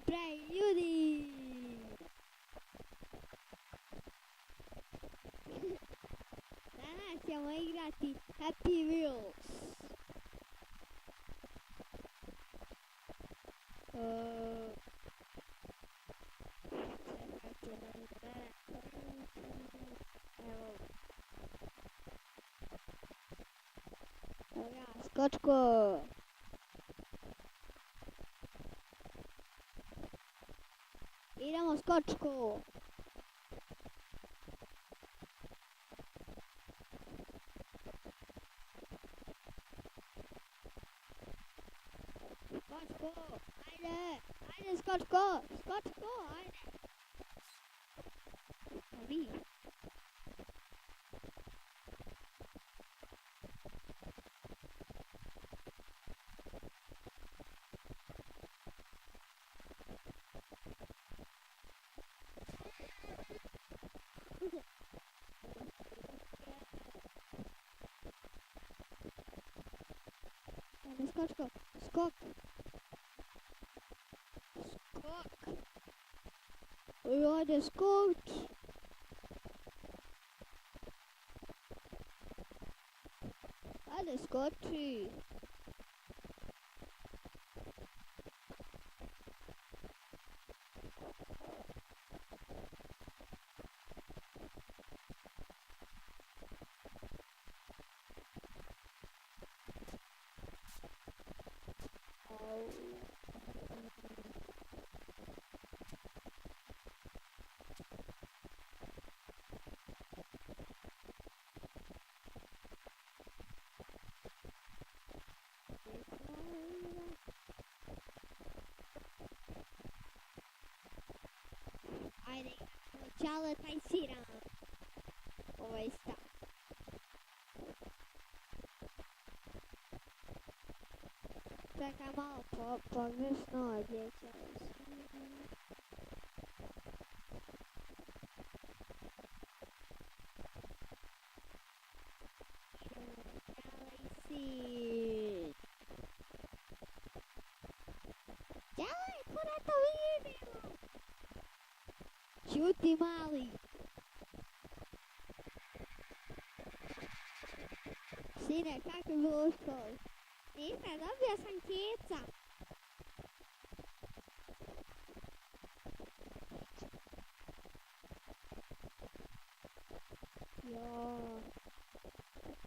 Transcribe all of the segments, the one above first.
Pray, ljudi! Danas ćemo igrati Happy Wheels. Evo ga, skočko! Idemo skočko! Skočko! Ajde! Ajde skočko! Skočko! Ajde! A vi? Ajde skočko! Skok! Skok! Ajde skoč! Ajde skoči! Ajde, čale taj siran. Ovaj stav. Čekaj malo pogrešno odjećali su. Čale, kuda to vidimo? Ćuti mali! Sine, kako je bilo u školi? Nisam, dobio sam keca. Jo,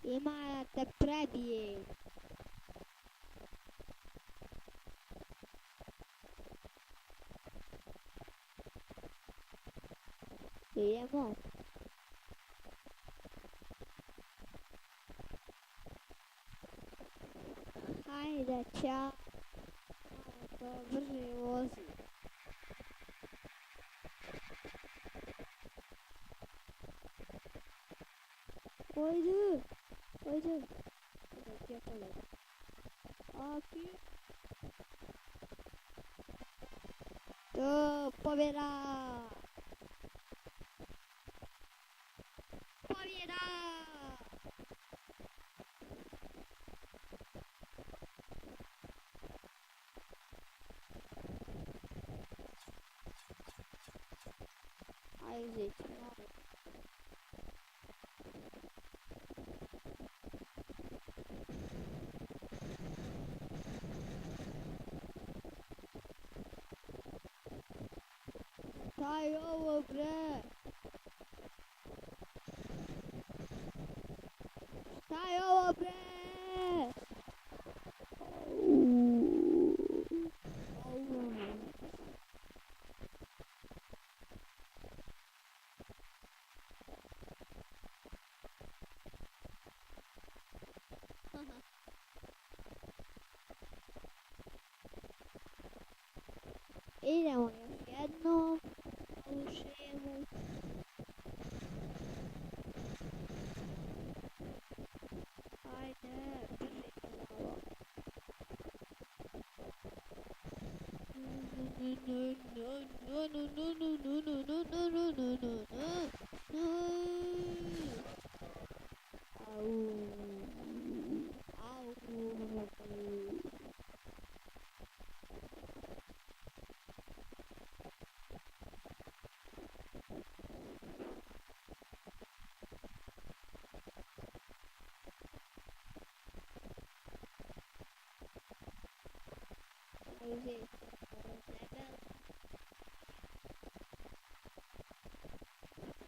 ima da te prebije. Idemo. Hajde, čao. To brže vozi. Ajde. Ajde. Gdje pogledam? Aki. To, pobjeda! Pobjeda! Ajde, čao. Šta je ovo, bre? Šta je ovo, bre? Idemo još jednom u šemu. Ajde, brži malo. Au. Au. Debel.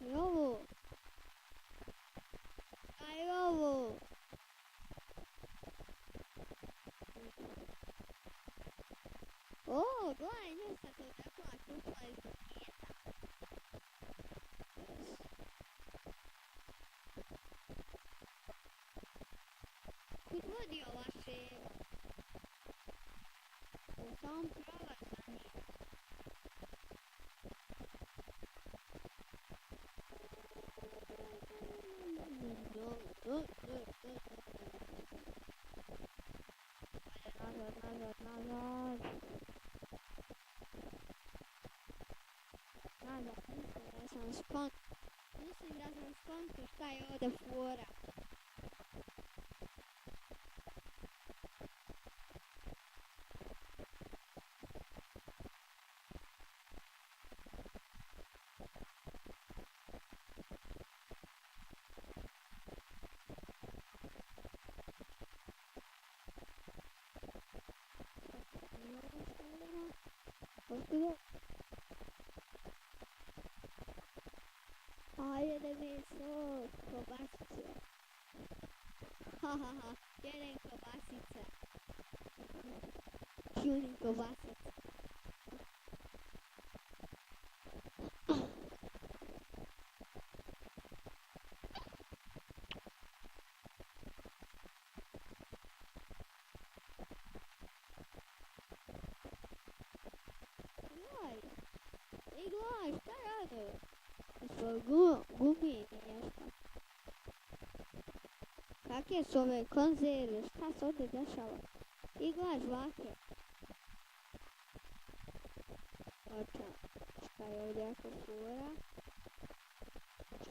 I ovo. Šta je ovo? O, gledaj, nju sad to nekla kupla iz paketa. Kud vodi ova šema? U sam pravac za njih. Nazad. Mislim da sam skonto šta je ovdje fora. Otkuda? Ajde meso, kobasice. Hahaha, jedem kobasice. Čunim kobasice. Gledaj, šta rade? Gumi nešto. Kakve su ove konzerve? Šta se ovdje dešava? I gledaj žvake. Oča, šta je ovdje jako fura?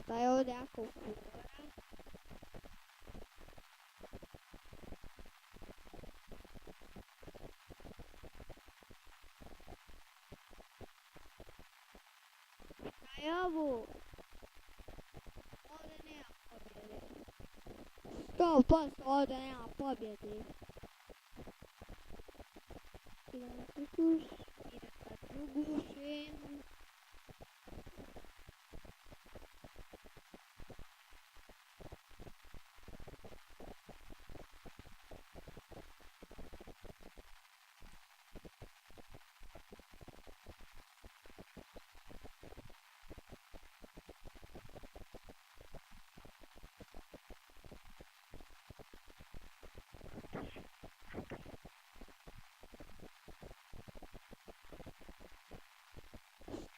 Šta je ovdje jako fura? Šta je ovo? Ovdje nema pobjede. 100% ovdje nema pobjede. Idem na drugu šemu.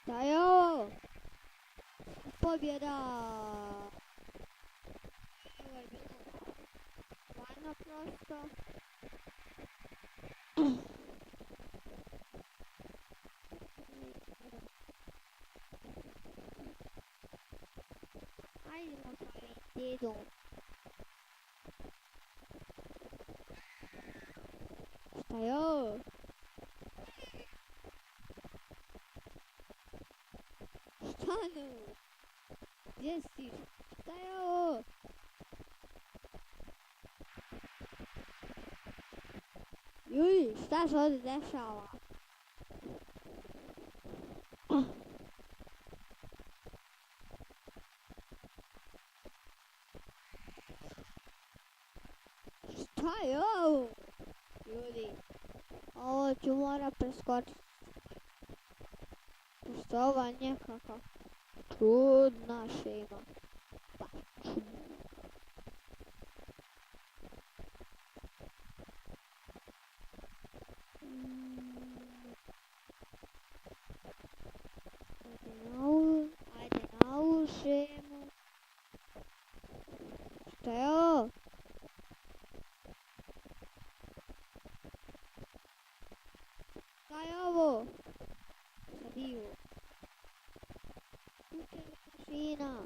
Šta je ovo? Pobjeda! Ovo je bilo stvarno prosto. Ajde napravim dedom. Šta je ovo? Stanu! Gdje si? Šta je ovo? Ljudi, šta se ovdje dešava? Šta je ovo? Ljudi, ovo ću morat preskočiti. Pošto je ova nekakva čudna šema. Baš čudna. Ajde na ovu šemu. Šta je ovo? Šta je ovo? Zabiju. Kućna mašina.